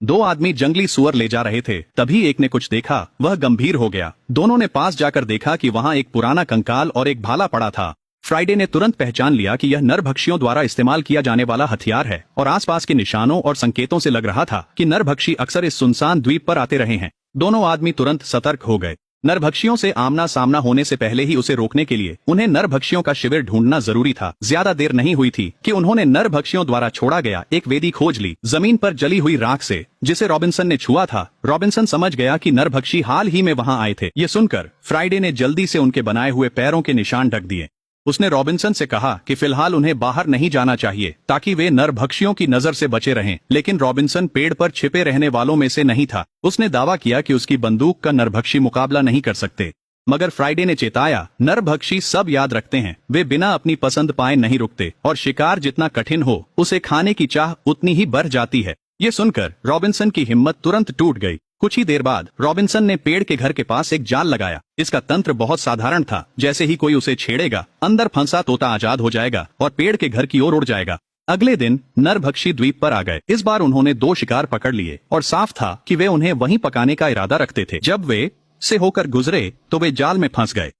दो आदमी जंगली सुअर ले जा रहे थे, तभी एक ने कुछ देखा, वह गंभीर हो गया। दोनों ने पास जाकर देखा कि वहाँ एक पुराना कंकाल और एक भाला पड़ा था। फ्राइडे ने तुरंत पहचान लिया कि यह नरभक्षियों द्वारा इस्तेमाल किया जाने वाला हथियार है और आसपास के निशानों और संकेतों से लग रहा था कि नरभक्षी अक्सर इस सुनसान द्वीप पर आते रहे हैं। दोनों आदमी तुरंत सतर्क हो गए। नरभक्षियों से आमना सामना होने से पहले ही उसे रोकने के लिए उन्हें नरभक्षियों का शिविर ढूंढना जरूरी था। ज्यादा देर नहीं हुई थी कि उन्होंने नरभक्षियों द्वारा छोड़ा गया एक वेदी खोज ली, जमीन पर जली हुई राख से, जिसे रॉबिन्सन ने छुआ था। रॉबिन्सन समझ गया कि नरभक्षी हाल ही में वहां आए थे। ये सुनकर फ्राइडे ने जल्दी से उनके बनाए हुए पैरों के निशान ढक दिए। उसने रॉबिन्सन से कहा कि फिलहाल उन्हें बाहर नहीं जाना चाहिए ताकि वे नरभक्षियों की नजर से बचे रहें, लेकिन रॉबिन्सन पेड़ पर छिपे रहने वालों में से नहीं था। उसने दावा किया कि उसकी बंदूक का नरभक्षी मुकाबला नहीं कर सकते, मगर फ्राइडे ने चेताया, नरभक्षी सब याद रखते हैं, वे बिना अपनी पसंद पाए नहीं रुकते और शिकार जितना कठिन हो उसे खाने की चाह उतनी ही बढ़ जाती है। ये सुनकर रॉबिन्सन की हिम्मत तुरंत टूट गई। कुछ ही देर बाद रॉबिन्सन ने पेड़ के घर के पास एक जाल लगाया। इसका तंत्र बहुत साधारण था, जैसे ही कोई उसे छेड़ेगा, अंदर फंसा तोता आजाद हो जाएगा और पेड़ के घर की ओर उड़ जाएगा। अगले दिन नरभक्षी द्वीप पर आ गए। इस बार उन्होंने 2 शिकार पकड़ लिए और साफ था कि वे उन्हें वहीं पकाने का इरादा रखते थे। जब वे से होकर गुजरे तो वे जाल में फंस गए।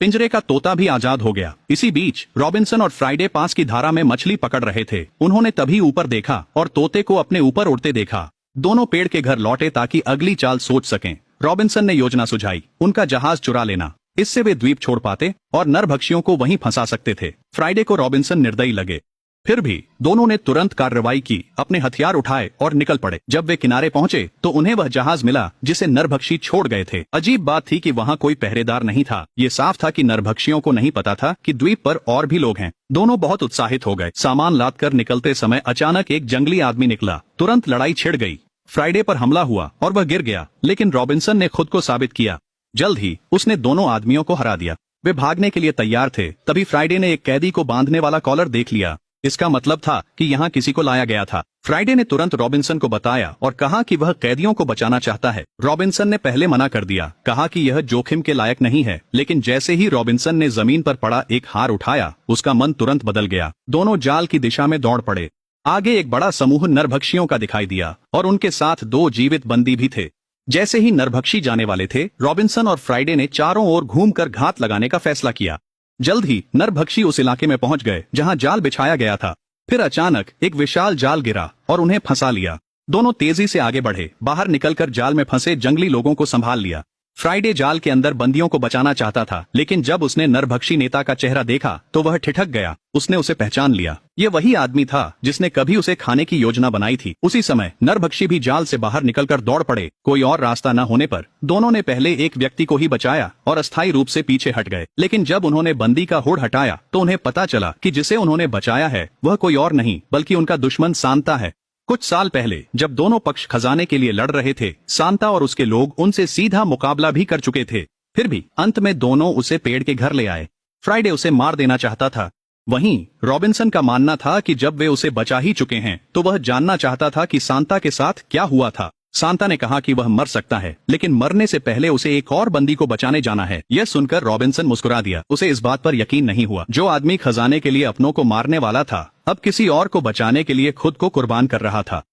पिंजरे का तोता भी आजाद हो गया। इसी बीच रॉबिन्सन और फ्राइडे पास की धारा में मछली पकड़ रहे थे। उन्होंने तभी ऊपर देखा और तोते को अपने ऊपर उड़ते देखा। दोनों पेड़ के घर लौटे ताकि अगली चाल सोच सकें। रॉबिन्सन ने योजना सुझाई, उनका जहाज चुरा लेना। इससे वे द्वीप छोड़ पाते और नरभक्षियों को वहीं फंसा सकते थे। फ्राइडे को रॉबिन्सन निर्दयी लगे, फिर भी दोनों ने तुरंत कार्रवाई की, अपने हथियार उठाए और निकल पड़े। जब वे किनारे पहुंचे तो उन्हें वह जहाज मिला जिसे नरभक्षी छोड़ गए थे। अजीब बात थी कि वहां कोई पहरेदार नहीं था। ये साफ था कि नरभक्षियों को नहीं पता था कि द्वीप पर और भी लोग हैं। दोनों बहुत उत्साहित हो गए। सामान लाद कर निकलते समय अचानक एक जंगली आदमी निकला। तुरंत लड़ाई छिड़ गई। फ्राइडे पर हमला हुआ और वह गिर गया, लेकिन रॉबिन्सन ने खुद को साबित किया। जल्द ही उसने दोनों आदमियों को हरा दिया। वे भागने के लिए तैयार थे, तभी फ्राइडे ने एक कैदी को बांधने वाला कॉलर देख लिया। इसका मतलब था कि यहाँ किसी को लाया गया था। फ्राइडे ने तुरंत रॉबिन्सन को बताया और कहा कि वह कैदियों को बचाना चाहता है। रॉबिन्सन ने पहले मना कर दिया, कहा कि यह जोखिम के लायक नहीं है, लेकिन जैसे ही रॉबिन्सन ने जमीन पर पड़ा एक हार उठाया, उसका मन तुरंत बदल गया। दोनों जाल की दिशा में दौड़ पड़े। आगे एक बड़ा समूह नरभक्षियों का दिखाई दिया और उनके साथ 2 जीवित बंदी भी थे। जैसे ही नरभक्षी जाने वाले थे, रॉबिन्सन और फ्राइडे ने चारों ओर घूमकर घात लगाने का फैसला किया। जल्द ही नरभक्षी उस इलाके में पहुंच गए जहां जाल बिछाया गया था। फिर अचानक एक विशाल जाल गिरा और उन्हें फंसा लिया। दोनों तेजी से आगे बढ़े, बाहर निकलकर जाल में फंसे जंगली लोगों को संभाल लिया। फ्राइडे जाल के अंदर बंदियों को बचाना चाहता था, लेकिन जब उसने नरभक्षी नेता का चेहरा देखा तो वह ठिठक गया। उसने उसे पहचान लिया। ये वही आदमी था जिसने कभी उसे खाने की योजना बनाई थी। उसी समय नरभक्षी भी जाल से बाहर निकलकर दौड़ पड़े। कोई और रास्ता न होने पर दोनों ने पहले एक व्यक्ति को ही बचाया और अस्थायी रूप से पीछे हट गए। लेकिन जब उन्होंने बंदी का हुड हटाया तो उन्हें पता चला कि जिसे उन्होंने बचाया है वह कोई और नहीं बल्कि उनका दुश्मन सांता है। कुछ साल पहले जब दोनों पक्ष खजाने के लिए लड़ रहे थे, सांता और उसके लोग उनसे सीधा मुकाबला भी कर चुके थे। फिर भी अंत में दोनों उसे पेड़ के घर ले आए। फ्राइडे उसे मार देना चाहता था। वहीं रॉबिन्सन का मानना था कि जब वे उसे बचा ही चुके हैं तो वह जानना चाहता था कि सांता के साथ क्या हुआ था। सांता ने कहा कि वह मर सकता है, लेकिन मरने से पहले उसे एक और बंदी को बचाने जाना है। यह सुनकर रॉबिन्सन मुस्कुरा दिया। उसे इस बात पर यकीन नहीं हुआ। जो आदमी खजाने के लिए अपनों को मारने वाला था, अब किसी और को बचाने के लिए खुद को कुर्बान कर रहा था।